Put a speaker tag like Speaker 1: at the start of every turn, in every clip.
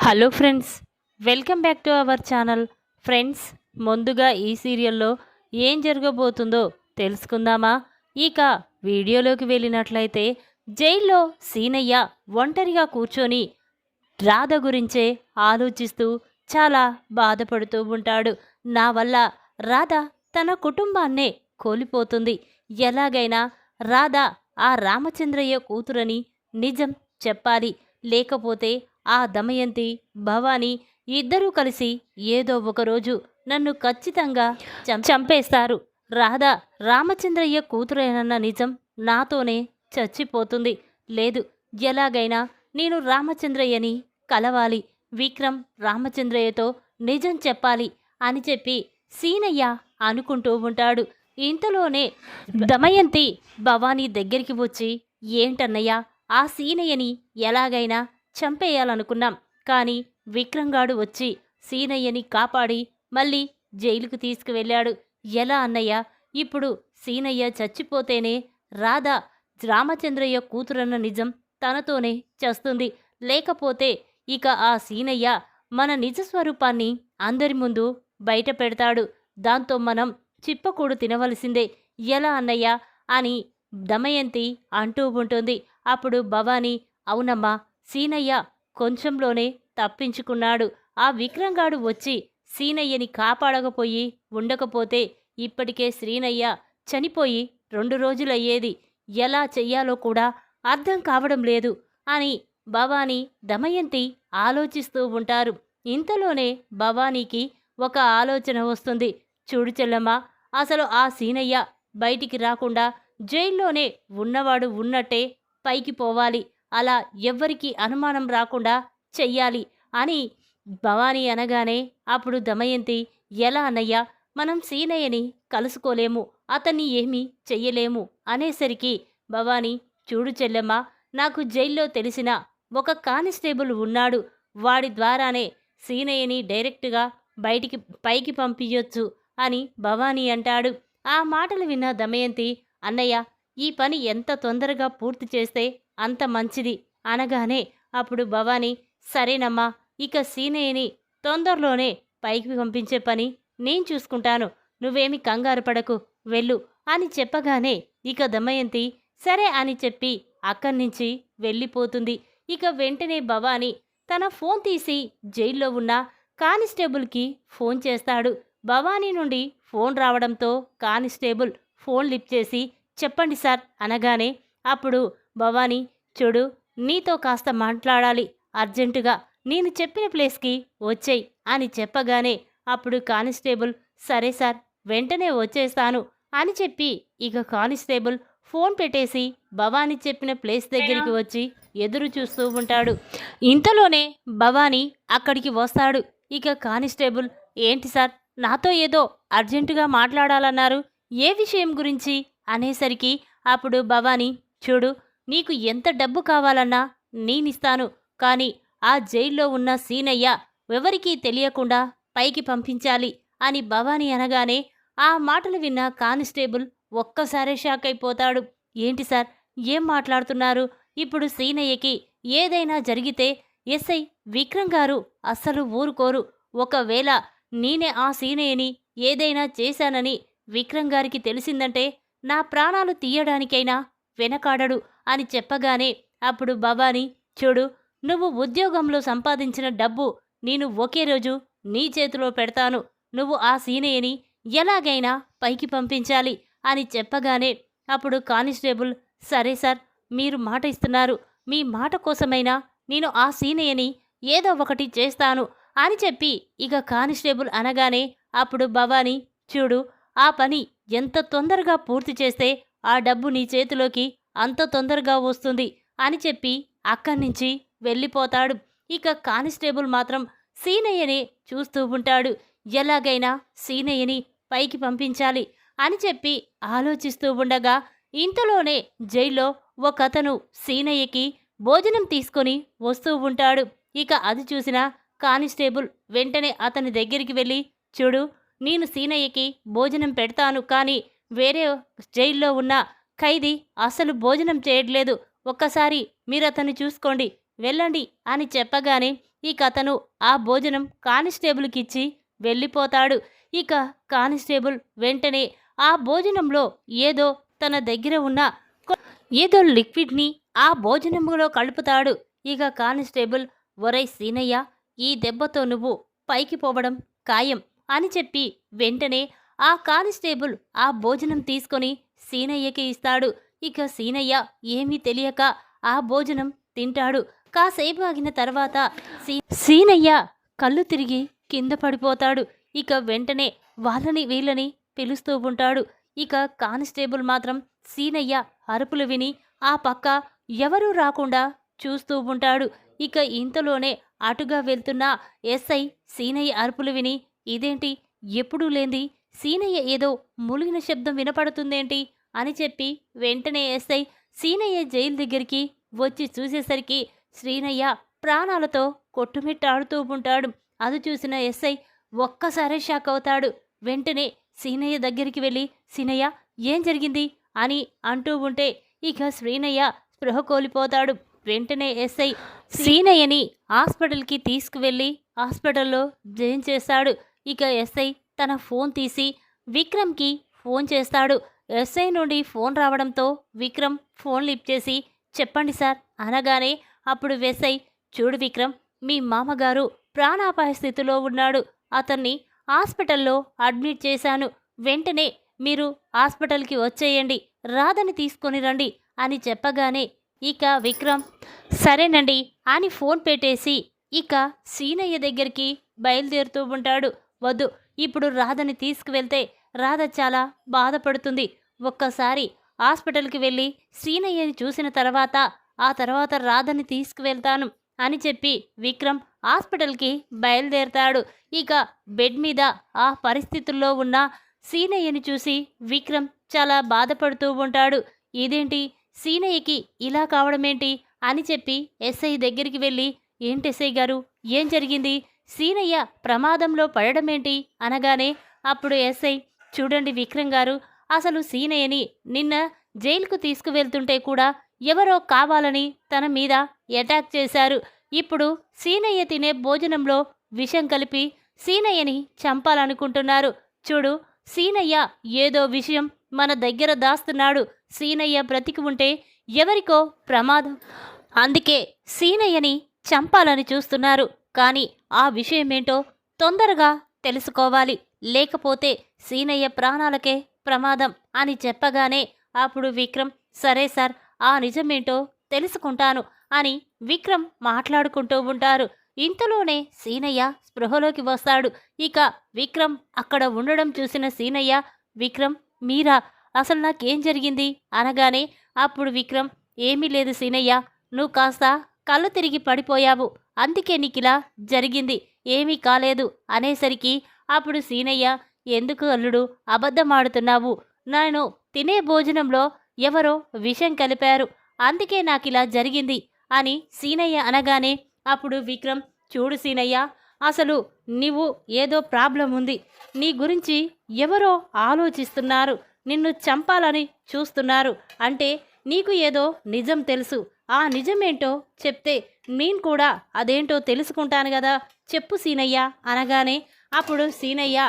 Speaker 1: Hello friends, welcome back to our channel. Friends, ముందుగా ఈ సీరియల్లో ఏం జరగబోతుందో తెలుసుకుందామా? ఇక వీడియోలోకి వెళ్ళినట్లయితే జైల్లో సీనయ్య ఒంటరిగా కూర్చొని రాధ గురించే ఆలోచిస్తూ చాలా బాధపడుతూ ఉంటాడు. నా వల్ల రాధ తన కుటుంబాన్నే కోల్పోతుంది. ఎలాగైనా రాధ ఆ రామచంద్రయ్య కూతురని నిజం చెప్పాలి. లేకపోతే ఆ దమయంతి, భవానీ ఇద్దరూ కలిసి ఏదో ఒకరోజు నన్ను ఖచ్చితంగా చంపేస్తారు. రాధ రామచంద్రయ్య కూతురేనన్న నిజం నాతోనే చచ్చిపోతుంది. లేదు, ఎలాగైనా నేను రామచంద్రయ్యని కలవాలి. విక్రమ్ రామచంద్రయ్యతో నిజం చెప్పాలి అని చెప్పి సీనయ్య అనుకుంటూ ఉంటాడు. ఇంతలోనే దమయంతి భవానీ దగ్గరికి వచ్చి, ఏంటన్నయ్య, ఆ సీనయ్యని ఎలాగైనా చంపేయాలనుకున్నాం, కానీ విక్రంగాడు వచ్చి సీనయ్యని కాపాడి మళ్ళీ జైలుకు తీసుకువెళ్ళాడు. ఎలా అన్నయ్య? ఇప్పుడు సీనయ్య చచ్చిపోతేనే రాధ రామచంద్రయ్య కూతురన్న నిజం తనతోనే చేస్తుంది. లేకపోతే ఇక ఆ సీనయ్య మన నిజస్వరూపాన్ని అందరి ముందు బయట పెడతాడు. దాంతో మనం చిప్పకూడు తినవలసిందే. ఎలా అన్నయ్య అని దమయంతి అంటూ ఉంటుంది. అప్పుడు భవానీ, అవునమ్మా, సీనయ్య కొంచెంలోనే తప్పించుకున్నాడు. ఆ విక్రంగాడు వచ్చి సీనయ్యని కాపాడకపోయి ఉండకపోతే ఇప్పటికే శ్రీనయ్య చనిపోయి 2 రోజులయ్యేది. ఎలా చెయ్యాలో కూడా అర్థం కావడం లేదు అని భవానీ, దమయంతి ఆలోచిస్తూ ఉంటారు. ఇంతలోనే భవానీకి ఒక ఆలోచన వస్తుంది. చూడు చెల్లమ్మ, అసలు ఆ సీనయ్య బయటికి రాకుండా జైల్లోనే ఉన్నవాడు ఉన్నట్టే పైకి పోవాలి. అలా ఎవ్వరికీ అనుమానం రాకుండా చెయ్యాలి అని భవానీ అనగానే అప్పుడు దమయంతి, ఎలా అన్నయ్య, మనం సీనయ్యని కలుసుకోలేము, అతన్ని ఏమీ చెయ్యలేము అనేసరికి భవానీ, చూడు చెల్లెమ్మ, నాకు జైల్లో తెలిసిన ఒక కానిస్టేబుల్ ఉన్నాడు. వాడి ద్వారానే సీనయ్యని డైరెక్ట్గా పైకి పంపించొచ్చు అని భవానీ అంటాడు. ఆ మాటలు విన్న దమయంతి, అన్నయ్య, ఈ పని ఎంత తొందరగా పూర్తి చేస్తే అంత మంచిది అనగానే అప్పుడు భవానీ, సరేనమ్మా, ఇక సీనయ్యని తొందరలోనే పైకి పంపించే పని నేను చూసుకుంటాను, నువ్వేమి కంగారు పడకు, వెళ్ళు అని చెప్పగానే ఇక దమయంతి సరే అని చెప్పి అక్కడి నుంచి వెళ్ళిపోతుంది. ఇక వెంటనే భవానీ తన ఫోన్ తీసి జైల్లో ఉన్న కానిస్టేబుల్కి ఫోన్ చేస్తాడు. భవానీ నుండి ఫోన్ రావడంతో కానిస్టేబుల్ ఫోన్ లిఫ్ట్ చేసి, చెప్పండి సార్ అనగానే అప్పుడు భవానీ, చూడు, నీతో కాస్త మాట్లాడాలి, అర్జెంటుగా నేను చెప్పిన ప్లేస్కి వచ్చేయి అని చెప్పగానే అప్పుడు కానిస్టేబుల్, సరే సార్, వెంటనే వచ్చేస్తాను అని చెప్పి ఇక కానిస్టేబుల్ ఫోన్ పెట్టేసి భవానీ చెప్పిన ప్లేస్ దగ్గరికి వచ్చి ఎదురు చూస్తూ ఉంటాడు. ఇంతలోనే భవానీ అక్కడికి వస్తాడు. ఇక కానిస్టేబుల్, ఏంటి సార్, నాతో ఏదో అర్జెంటుగా మాట్లాడాలన్నారు, ఏ విషయం గురించి అనేసరికి అప్పుడు భవానీ, చూడు, నీకు ఎంత డబ్బు కావాలన్నా నేనిస్తాను, కానీ ఆ జైల్లో ఉన్న సీనయ్య ఎవరికీ తెలియకుండా పైకి పంపించాలి అని భవానీ అనగానే ఆ మాటలు విన్న కానిస్టేబుల్ ఒక్కసారే షాక్ అయిపోతాడు. ఏంటి సార్, ఏం మాట్లాడుతున్నారు? ఇప్పుడు సీనయ్యకి ఏదైనా జరిగితే ఎస్ఐ విక్రమ్ గారు అస్సలు ఊరుకోరు. ఒకవేళ నేనే ఆ సీనయ్యని ఏదైనా చేశానని విక్రమ్ గారికి తెలిసిందంటే నా ప్రాణాలు తీయడానికైనా వెనకాడడు అని చెప్పగానే అప్పుడు భవానీ, చూడు, నువ్వు ఉద్యోగంలో సంపాదించిన డబ్బు నేను ఒకే రోజు నీ చేతిలో పెడతాను, నువ్వు ఆ సీనయ్యని ఎలాగైనా పైకి పంపించాలి అని చెప్పగానే అప్పుడు కానిస్టేబుల్, సరే సార్, మీరు మాట ఇస్తున్నారు, మీ మాట కోసమైనా నేను ఆ సీనయ్యని ఏదో ఒకటి చేస్తాను అని చెప్పి ఇక కానిస్టేబుల్ అనగానే అప్పుడు భవానీ, చూడు, ఆ పని ఎంత తొందరగా పూర్తి చేస్తే ఆ డబ్బు నీ చేతిలోకి అంత తొందరగా వస్తుంది అని చెప్పి అక్కడి నుంచి వెళ్ళిపోతాడు. ఇక కానిస్టేబుల్ మాత్రం సీనయ్యనే చూస్తూ ఉంటాడు. ఎలాగైనా సీనయ్యని పైకి పంపించాలి అని చెప్పి ఆలోచిస్తూ ఉండగా ఇంతలోనే జైల్లో ఒకతను సీనయ్యకి భోజనం తీసుకొని వస్తూ ఉంటాడు. ఇక అది చూసిన కానిస్టేబుల్ వెంటనే అతని దగ్గరికి వెళ్ళి, చూడు, నేను సీనయ్యకి భోజనం పెడతాను, కానీ వేరే జైల్లో ఉన్న ఖైదీ అసలు భోజనం చేయట్లేదు, ఒక్కసారి మీరు అతన్ని చూసుకోండి, వెళ్ళండి అని చెప్పగానే ఇక అతను ఆ భోజనం కానిస్టేబుల్కి ఇచ్చి వెళ్ళిపోతాడు. ఇక కానిస్టేబుల్ వెంటనే ఆ భోజనంలో ఏదో తన దగ్గర ఉన్న ఏదో లిక్విడ్ని ఆ భోజనంలో కలుపుతాడు. ఇక కానిస్టేబుల్, ఒరేయ్ సీనయ్య, ఈ దెబ్బతో నువ్వు పైకి పోవడం ఖాయం అని చెప్పి వెంటనే ఆ కానిస్టేబుల్ ఆ భోజనం తీసుకొని సీనయ్యకి ఇస్తాడు. ఇక సీనయ్య ఏమీ తెలియక ఆ భోజనం తింటాడు. కాసేపు ఆగిన తర్వాత సీనయ్య కళ్ళు తిరిగి కింద పడిపోతాడు. ఇక వెంటనే వాళ్ళని వీళ్ళని పిలుస్తూ ఉంటాడు. ఇక కానిస్టేబుల్ మాత్రం సీనయ్య అరుపులు విని ఆ పక్క ఎవరూ రాకుండా చూస్తూ ఉంటాడు. ఇక ఇంతలోనే అటుగా వెళ్తున్న ఎస్ఐ సీనయ్య అరుపులు విని, ఇదేంటి ఎప్పుడూ లేంది సీనయ్య ఏదో మూలిగిన శబ్దం వినపడుతుందేంటి అని చెప్పి వెంటనే ఎస్ఐ సీనయ్య జైలు దగ్గరికి వచ్చి చూసేసరికి శ్రీనయ్య ప్రాణాలతో కొట్టుమిట్టాడుతూ ఉంటాడు. అది చూసిన ఎస్ఐ ఒక్కసారే షాక్ అవుతాడు. వెంటనే సీనయ్య దగ్గరికి వెళ్ళి, సీనయ్య ఏం జరిగింది అని అంటూ ఉంటే ఇక శ్రీనయ్య స్పృహ కోల్పోతాడు. వెంటనే ఎస్ఐ సీనయ్యని హాస్పిటల్కి తీసుకువెళ్ళి హాస్పిటల్లో జాయిన్ చేస్తాడు. ఇక ఎస్ఐ తన ఫోన్ తీసి విక్రమ్కి ఫోన్ చేస్తాడు. ఎస్ఐ నుండి ఫోన్ రావడంతో విక్రమ్ ఫోన్ లిఫ్ట్ చేసి, చెప్పండి సార్ అనగానే అప్పుడు ఎస్ఐ, చూడు విక్రమ్, మీ మామగారు ప్రాణాపాయ స్థితిలో ఉన్నాడు. అతన్ని హాస్పిటల్లో అడ్మిట్ చేశాను. వెంటనే మీరు హాస్పిటల్కి వచ్చేయండి, రాధని తీసుకొని రండి అని చెప్పగానే ఇక విక్రమ్ సరేనండి అని ఫోన్ పెట్టేసి ఇక సీనయ్య దగ్గరికి బయలుదేరుతూ ఉంటాడు. వద్దు, ఇప్పుడు రాధని తీసుకువెళ్తే రాధ చాలా బాధపడుతుంది. ఒక్కసారి హాస్పిటల్కి వెళ్ళి సీనయ్యని చూసిన తర్వాత ఆ తర్వాత రాధని తీసుకువెళ్తాను అని చెప్పి విక్రమ్ హాస్పిటల్కి బయలుదేరతాడు. ఇక బెడ్ మీద ఆ పరిస్థితుల్లో ఉన్న సీనయ్యని చూసి విక్రమ్ చాలా బాధపడుతూ ఉంటాడు. ఇదేంటి సీనయ్యకి ఇలా కావడమేంటి అని చెప్పి ఎస్ఐ దగ్గరికి వెళ్ళి, ఏంటి ఎస్ఐ గారు, ఏం జరిగింది, సీనయ్య ప్రమాదంలో పడడమేంటి అనగానే అప్పుడు ఎస్ఐ, చూడండి విక్రమ్ గారు, అసలు సీనయ్యని నిన్న జైలుకు తీసుకువెళ్తుంటే కూడా ఎవరో కావాలని తన మీద అటాక్ చేశారు. ఇప్పుడు సీనయ్య తినే భోజనంలో విషం కలిపి సీనయ్యని చంపాలనుకుంటున్నారు. చూడు, సీనయ్య ఏదో విషయం మన దగ్గర దాస్తున్నాడు. సీనయ్య బ్రతికి ఉంటే ఎవరికో ప్రమాదం, అందుకే సీనయ్యని చంపాలని చూస్తున్నారు. కానీ ఆ విషయమేంటో తొందరగా తెలుసుకోవాలి, లేకపోతే సీనయ్య ప్రాణాలకే ప్రమాదం అని చెప్పగానే అప్పుడు విక్రమ్, సరే సార్, ఆ నిజమేంటో తెలుసుకుంటాను అని విక్రమ్ మాట్లాడుకుంటూ ఉంటారు. ఇంతలోనే సీనయ్య స్పృహలోకి వస్తాడు. ఇక విక్రమ్ అక్కడ ఉండడం చూసిన సీనయ్య, విక్రమ్ మీరా, అసలు నాకేం జరిగింది అనగానే అప్పుడు విక్రమ్, ఏమీ లేదు సీనయ్య, నువ్వు కాస్త కళ్ళు తిరిగి పడిపోయావు, అందుకే నీకిలా జరిగింది, ఏమీ కాలేదు అనేసరికి అప్పుడు సీనయ్య, ఎందుకు అల్లుడు అబద్ధమాడుతున్నావు, నేను తినే భోజనంలో ఎవరో విషం కలిపారు, అందుకే నాకిలా జరిగింది అని సీనయ్య అనగానే అప్పుడు విక్రమ్, చూడు సీనయ్య, అసలు నీవు ఏదో ప్రాబ్లం ఉంది, నీ గురించి ఎవరో ఆలోచిస్తున్నారు, నిన్ను చంపాలని చూస్తున్నారు, అంటే నీకు ఏదో నిజం తెలుసు, ఆ నిజమేంటో చెప్తే నేను కూడా అదేంటో తెలుసుకుంటాను కదా, చెప్పు సీనయ్య అనగానే అప్పుడు సీనయ్య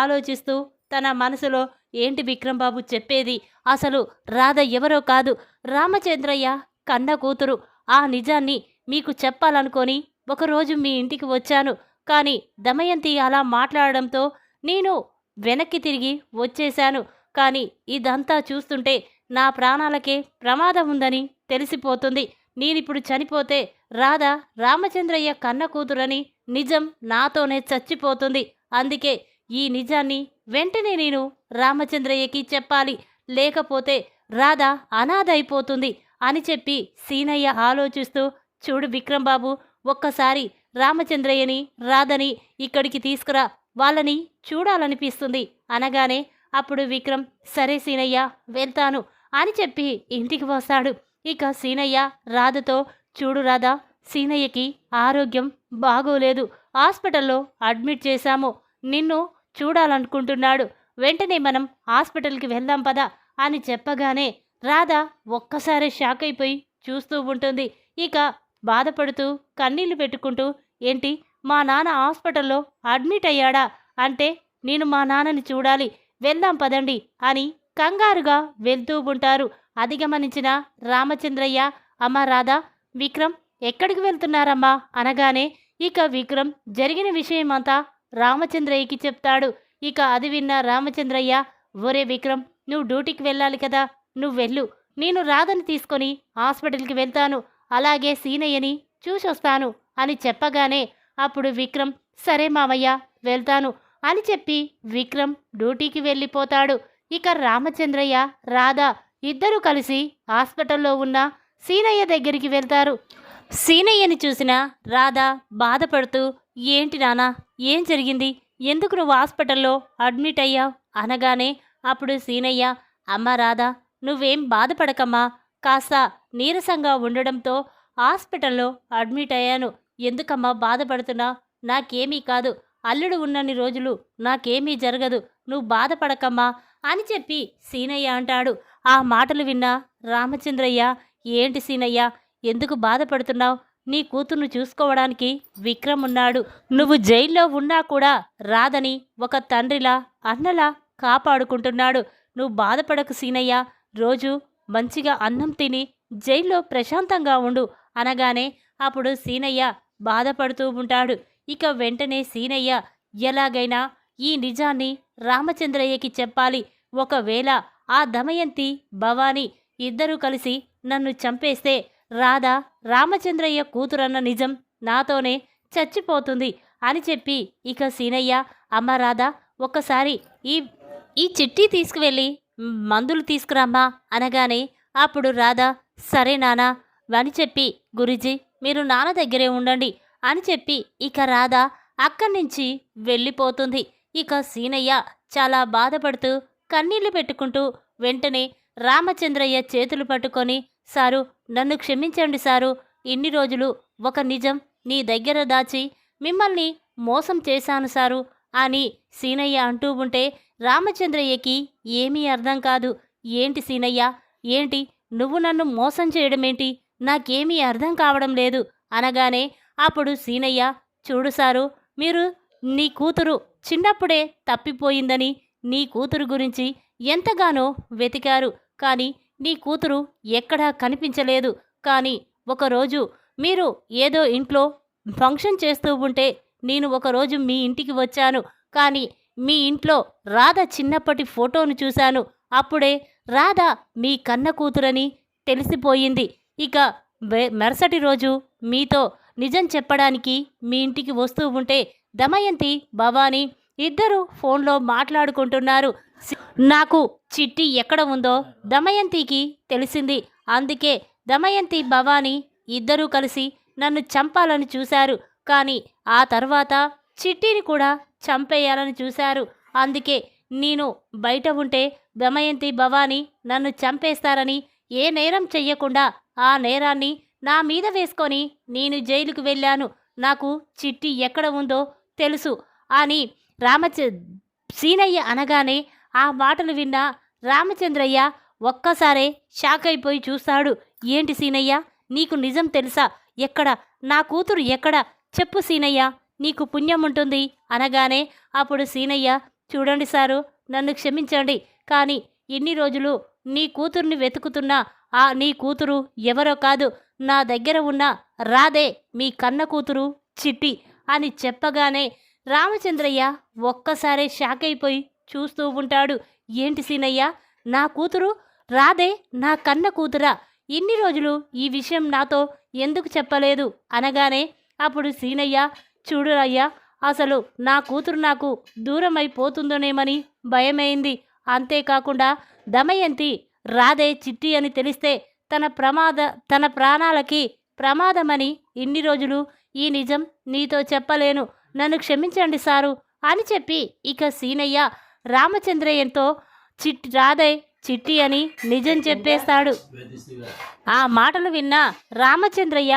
Speaker 1: ఆలోచిస్తూ తన మనసులో, ఏంటి విక్రమ్ బాబు చెప్పేది, అసలు రాధ ఎవరో కాదు, రామచంద్రయ్య కన్న కూతురు, ఆ నిజాన్ని మీకు చెప్పాలనుకొని ఒకరోజు మీ ఇంటికి వచ్చాను, కానీ దమయంతి అలా మాట్లాడడంతో నేను వెనక్కి తిరిగి వచ్చేశాను, కానీ ఇదంతా చూస్తుంటే నా ప్రాణాలకే ప్రమాదం ఉందని తెలిసిపోతుంది, నేనిప్పుడు చనిపోతే రాధ రామచంద్రయ్య కన్న కూతురని నిజం నాతోనే చచ్చిపోతుంది, అందుకే ఈ నిజాన్ని వెంటనే నేను రామచంద్రయ్యకి చెప్పాలి, లేకపోతే రాధ అనాథ అయిపోతుంది అని చెప్పి సీనయ్య ఆలోచిస్తూ, చూడు విక్రమ్ బాబు, ఒక్కసారి రామచంద్రయ్యని రాధని ఇక్కడికి తీసుకురా, వాళ్ళని చూడాలనిపిస్తుంది అనగానే అప్పుడు విక్రమ్, సరే సీనయ్య వెళ్తాను అని చెప్పి ఇంటికి వస్తాడు. ఇక సీనయ్య రాధతో, చూడు రాధ, సీనయ్యకి ఆరోగ్యం బాగోలేదు, హాస్పిటల్లో అడ్మిట్ చేశాము, నిన్ను చూడాలనుకుంటున్నాడు, వెంటనే మనం హాస్పిటల్కి వెళ్దాం పదా అని చెప్పగానే రాధ ఒక్కసారి షాక్ అయిపోయి చూస్తూ ఉంటుంది. ఇక బాధపడుతూ కన్నీళ్లు పెట్టుకుంటూ ఏంటి మా నాన్న హాస్పిటల్లో అడ్మిట్ అయ్యాడా అంటే నేను మా నాన్నని చూడాలి, వెళ్దాం పదండి అని కంగారుగా వెళ్తూ ఉంటారు. అది గమనించిన రామచంద్రయ్య, అమ్మ రాధా, విక్రమ్ ఎక్కడికి వెళ్తున్నారమ్మా అనగానే ఇక విక్రమ్ జరిగిన విషయమంతా రామచంద్రయ్యకి చెప్తాడు. ఇక అది విన్న రామచంద్రయ్య, ఒరే విక్రమ్, నువ్వు డ్యూటీకి వెళ్ళాలి కదా, నువ్వు వెళ్ళు, నేను రాధని తీసుకొని హాస్పిటల్కి వెళ్తాను, అలాగే సీనయ్యని చూసొస్తాను అని చెప్పగానే అప్పుడు విక్రమ్, సరే మామయ్య వెళ్తాను అని చెప్పి విక్రమ్ డ్యూటీకి వెళ్ళిపోతాడు. ఇక రామచంద్రయ్య, రాధ ఇద్దరూ కలిసి హాస్పిటల్లో ఉన్న సీనయ్య దగ్గరికి వెళ్తారు. సీనయ్యని చూసిన రాధ బాధపడుతూ, ఏంటి నానా, ఏం జరిగింది, ఎందుకు నువ్వు హాస్పిటల్లో అడ్మిట్ అయ్యావు అనగానే అప్పుడు సీనయ్య, అమ్మ రాధ, నువ్వేం బాధపడకమ్మా, కాస్త నీరసంగా ఉండడంతో హాస్పిటల్లో అడ్మిట్ అయ్యాను, ఎందుకమ్మా బాధపడుతున్నా, నాకేమీ కాదు, అల్లుడు ఉన్నన్ని రోజులు నాకేమీ జరగదు, నువ్వు బాధపడకమ్మా అని చెప్పి సీనయ్య అంటాడు. ఆ మాటలు విన్న రామచంద్రయ్య, ఏంటి సీనయ్య, ఎందుకు బాధపడుతున్నావు, నీ కూతుర్ను చూసుకోవడానికి విక్రమ్ ఉన్నాడు, నువ్వు జైల్లో ఉన్నా కూడా రాధని ఒక తండ్రిలా అన్నలా కాపాడుకుంటున్నాడు, నువ్వు బాధపడకు సీనయ్య, రోజు మంచిగా అన్నం తిని జైల్లో ప్రశాంతంగా ఉండు అనగానే అప్పుడు సీనయ్య బాధపడుతూ ఉంటాడు. ఇక వెంటనే సీనయ్య, ఎలాగైనా ఈ నిజాన్ని రామచంద్రయ్యకి చెప్పాలి, ఒకవేళ ఆ దమయంతి, భవాని ఇద్దరూ కలిసి నన్ను చంపేస్తే రాధ రామచంద్రయ్య కూతురన్న నిజం నాతోనే చచ్చిపోతుంది అని చెప్పి ఇక సీనయ్య, అమ్మ రాధ, ఒక్కసారి ఈ ఈ చిట్టి తీసుకువెళ్ళి మందులు తీసుకురామ్మా అనగానే అప్పుడు రాధ, సరే నానా అని చెప్పి, గురుజీ మీరు నాన్న దగ్గరే ఉండండి అని చెప్పి ఇక రాధ అక్కడి నుంచి వెళ్ళిపోతుంది. ఇక సీనయ్య చాలా బాధపడుతూ కన్నీళ్లు పెట్టుకుంటూ వెంటనే రామచంద్రయ్య చేతులు పట్టుకొని, సారు నన్ను క్షమించండి సారు, ఇన్ని రోజులు ఒక నిజం నీ దగ్గర దాచి మిమ్మల్ని మోసం చేశాను సారు అని సీనయ్య అంటూ ఉంటే రామచంద్రయ్యకి ఏమీ అర్థం కాదు. ఏంటి సీనయ్య, ఏంటి నువ్వు నన్ను మోసం చేయడమేంటి, నాకేమీ అర్థం కావడం లేదు అనగానే అప్పుడు సీనయ్య, చూడు సారు, మీరు నీ కూతురు చిన్నప్పుడే తప్పిపోయిందని నీ కూతురు గురించి ఎంతగానో వెతికారు, కానీ నీ కూతురు ఎక్కడా కనిపించలేదు, కానీ ఒకరోజు మీరు ఏదో ఇంట్లో ఫంక్షన్ చేస్తూ ఉంటే నేను ఒకరోజు మీ ఇంటికి వచ్చాను, కానీ మీ ఇంట్లో రాధ చిన్నప్పటి ఫోటోను చూశాను, అప్పుడే రాధ మీ కన్న కూతురని తెలిసిపోయింది. ఇక మరుసటి రోజు మీతో నిజం చెప్పడానికి మీ ఇంటికి వస్తూ ఉంటే దమయంతి, భవాని ఇద్దరు ఫోన్లో మాట్లాడుకుంటున్నారు. నాకు చిట్టి ఎక్కడ ఉందో దమయంతికి తెలిసింది, అందుకే దమయంతి, భవాని ఇద్దరూ కలిసి నన్ను చంపాలని చూశారు, కానీ ఆ తర్వాత చిట్టిని కూడా చంపేయాలని చూశారు, అందుకే నేను బయట ఉంటే దమయంతి, భవాని నన్ను చంపేస్తారని ఏ నేరం చెయ్యకుండా ఆ నేరాన్ని నా మీద వేసుకొని నేను జైలుకు వెళ్ళాను, నాకు చిట్టి ఎక్కడ ఉందో తెలుసు అని సీనయ్య అనగానే ఆ మాటలు విన్న రామచంద్రయ్య ఒక్కసారే షాక్ అయిపోయి చూస్తాడు. ఏంటి సీనయ్య, నీకు నిజం తెలుసా, ఎక్కడ నా కూతురు ఎక్కడ, చెప్పు సీనయ్య, నీకు పుణ్యం ఉంటుంది అనగానే అప్పుడు సీనయ్య, చూడండి సారు, నన్ను క్షమించండి, కానీ ఇన్ని రోజులు నీ కూతుర్ని వెతుకుతున్నా ఆ నీ కూతురు ఎవరో కాదు, నా దగ్గర ఉన్న రాధే మీ కన్న కూతురు చిట్టి అని చెప్పగానే రామచంద్రయ్య ఒక్కసారే షాక్ అయిపోయి చూస్తూ ఉంటాడు. ఏంటి సీనయ్య, నా కూతురు రాధే నా కన్న కూతురా, ఇన్ని రోజులు ఈ విషయం నాతో ఎందుకు చెప్పలేదు అనగానే అప్పుడు సీనయ్య, చూడు అయ్యా, అసలు నా కూతురు నాకు దూరం అయిపోతుందోనేమని భయమైంది, అంతేకాకుండా దమయంతి రాధే చిట్టి అని తెలిస్తే తన ప్రాణాలకి ప్రమాదమని ఇన్ని రోజులు ఈ నిజం నీతో చెప్పలేను, నన్ను క్షమించండి సారు అని చెప్పి ఇక సీనయ్య రామచంద్రయ్యతో రాధే చిట్టి అని నిజం చెప్పేస్తాడు. ఆ మాటలు విన్న రామచంద్రయ్య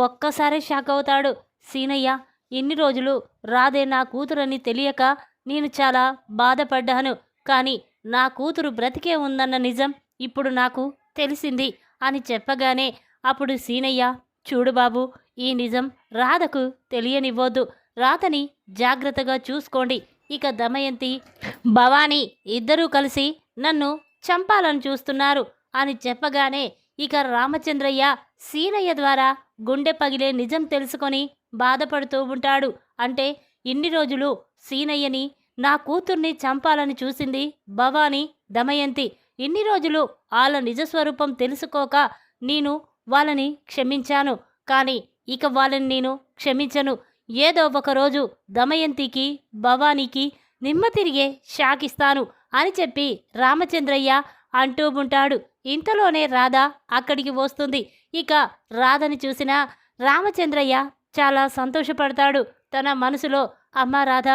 Speaker 1: ఒక్కసారి షాక్ అవుతాడు. సీనయ్య, ఇన్ని రోజులు రాధే నా కూతురని తెలియక నేను చాలా బాధపడ్డాను, కానీ నా కూతురు బ్రతికే ఉందన్న నిజం ఇప్పుడు నాకు తెలిసింది అని చెప్పగానే అప్పుడు సీనయ్య, చూడు బాబు, ఈ నిజం రాధకు తెలియనివ్వొద్దు. రాధని జాగ్రత్తగా చూసుకోండి. ఇక దమయంతి, భవానీ ఇద్దరూ కలిసి నన్ను చంపాలని చూస్తున్నారు అని చెప్పగానే ఇక రామచంద్రయ్య సీనయ్య ద్వారా గుండె పగిలే నిజం తెలుసుకొని బాధపడుతూ ఉంటాడు. అంటే ఇన్ని రోజులు సీనయ్యని, నా కూతుర్ని చంపాలని చూసింది భవానీ, దమయంతి. ఇన్ని రోజులు వాళ్ళ నిజస్వరూపం తెలుసుకోక నేను వాళ్ళని క్షమించాను. కానీ ఇక వాళ్ళని నేను క్షమించను. ఏదో ఒకరోజు దమయంతికి, భవానీకి నిమ్మ తిరిగే షాకిస్తాను అని చెప్పి రామచంద్రయ్య అంటూ ఉంటాడు. ఇంతలోనే రాధ అక్కడికి వస్తుంది. ఇక రాధని చూసిన రామచంద్రయ్య చాలా సంతోషపడతాడు. తన మనసులో, అమ్మా రాధ,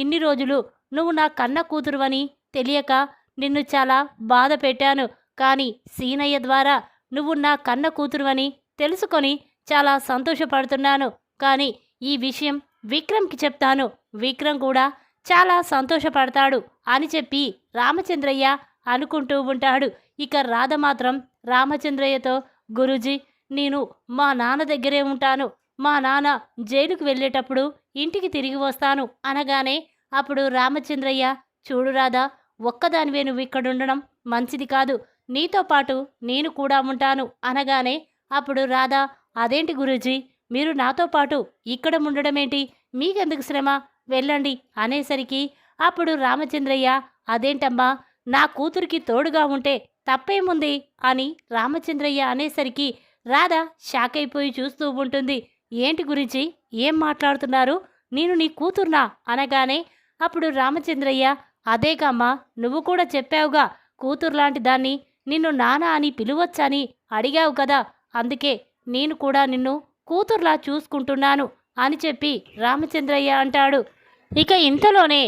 Speaker 1: ఇన్ని రోజులు నువ్వు నా కన్న కూతురువని తెలియక నిన్ను చాలా బాధ పెట్టాను. కానీ సీనయ్య ద్వారా నువ్వు నా కన్న కూతురువని తెలుసుకొని చాలా సంతోషపడుతున్నాను. కానీ ఈ విషయం విక్రమ్కి చెప్తాను, విక్రమ్ కూడా చాలా సంతోషపడతాడు అని చెప్పి రామచంద్రయ్య అనుకుంటూ ఉంటాడు. ఇక రాధ మాత్రం రామచంద్రయ్యతో, గురూజీ, నేను మా నాన్న దగ్గరే ఉంటాను. మా నాన్న జైలుకు వెళ్ళేటప్పుడు ఇంటికి తిరిగి వస్తాను అనగానే అప్పుడు రామచంద్రయ్య, చూడు రాధా, ఒక్కదానివే నువ్వు ఇక్కడుండడం మంచిది కాదు. నీతో పాటు నేను కూడా ఉంటాను అనగానే అప్పుడు రాధ, అదేంటి గురూజీ, మీరు నాతో పాటు ఇక్కడ ఉండడమేంటి? మీకెందుకు శ్రమ? వెళ్ళండి అనేసరికి అప్పుడు రామచంద్రయ్య, అదేంటమ్మా, నా కూతురికి తోడుగా ఉంటే తప్పేముంది అని రామచంద్రయ్య అనేసరికి రాధ షాక్ అయిపోయి చూస్తూ ఉంటుంది. ఏంటి గురించి ఏం మాట్లాడుతున్నారు? నేను నీ కూతుర్నా అనగానే అప్పుడు రామచంద్రయ్య, అదేకమ్మా, నువ్వు కూడా చెప్పావుగా, కూతురులాంటి దాన్ని నిన్ను నాన్న అని పిలువచ్చని అడిగావు కదా, అందుకే నేను కూడా నిన్ను కూతుర్లా చూసుకుంటున్నాను అని చెప్పి రామచంద్రయ్య అంటాడు. ఇక ఇంతలోనే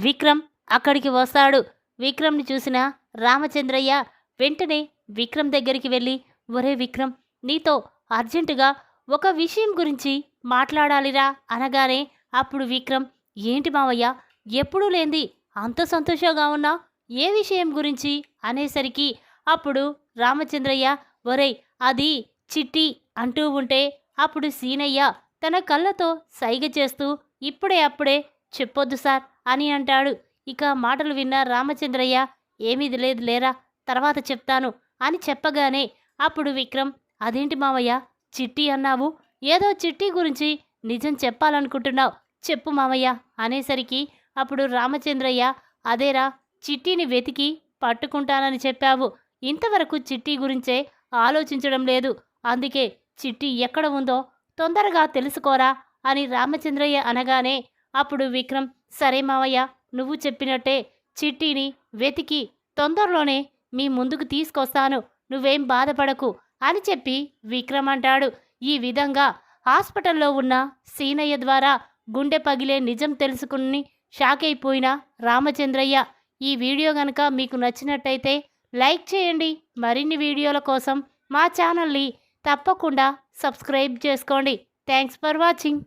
Speaker 1: విక్రమ్ అక్కడికి వస్తాడు. విక్రమ్ని చూసిన రామచంద్రయ్య వెంటనే విక్రమ్ దగ్గరికి వెళ్ళి, ఒరే విక్రమ్, నీతో అర్జెంటుగా ఒక విషయం గురించి మాట్లాడాలిరా అనగానే అప్పుడు విక్రమ్, ఏంటి మావయ్య, ఎప్పుడూ లేంది అంత సంతోషంగా ఉన్నా, ఏ విషయం గురించి అనేసరికి అప్పుడు రామచంద్రయ్య, ఒరేయ్, అది చిట్టి అంటూ ఉంటే అప్పుడు సీనయ్య తన కళ్ళతో సైగ చేస్తూ, ఇప్పుడే అప్పుడే చెప్పొద్దు సార్ అని అంటాడు. ఇక మాటలు విన్న రామచంద్రయ్య, ఏమీది లేదు లేరా, తర్వాత చెప్తాను అని చెప్పగానే అప్పుడు విక్రమ్, అదేంటి మావయ్య, చిట్టి అన్నావు, ఏదో చిట్టి గురించి నిజం చెప్పాలనుకుంటున్నావు, చెప్పు మావయ్య అనేసరికి అప్పుడు రామచంద్రయ్య, అదేరా, చిట్టిని వెతికి పట్టుకుంటానని చెప్పావు. ఇంతవరకు చిట్టి గురించే ఆలోచించడం లేదు. అందుకే చిట్టి ఎక్కడ ఉందో తొందరగా తెలుసుకోరా అని రామచంద్రయ్య అనగానే అప్పుడు విక్రమ్, సరే మావయ్య, నువ్వు చెప్పినట్టే చిట్టిని వెతికి తొందరలోనే మీ ముందుకు తీసుకొస్తాను, నువ్వేం బాధపడకు అని చెప్పి విక్రమ్ అంటాడు. ఈ విధంగా హాస్పిటల్లో ఉన్న సీనయ్య ద్వారా గుండె పగిలే నిజం తెలుసుకుని షాక్ అయిపోయిన రామచంద్రయ్య. ఈ వీడియో కనుక మీకు నచ్చినట్టయితే లైక్ చేయండి. మరిన్ని వీడియోల కోసం మా ఛానల్ని తప్పకుండా సబ్స్క్రైబ్ చేసుకోండి. Thanks for watching.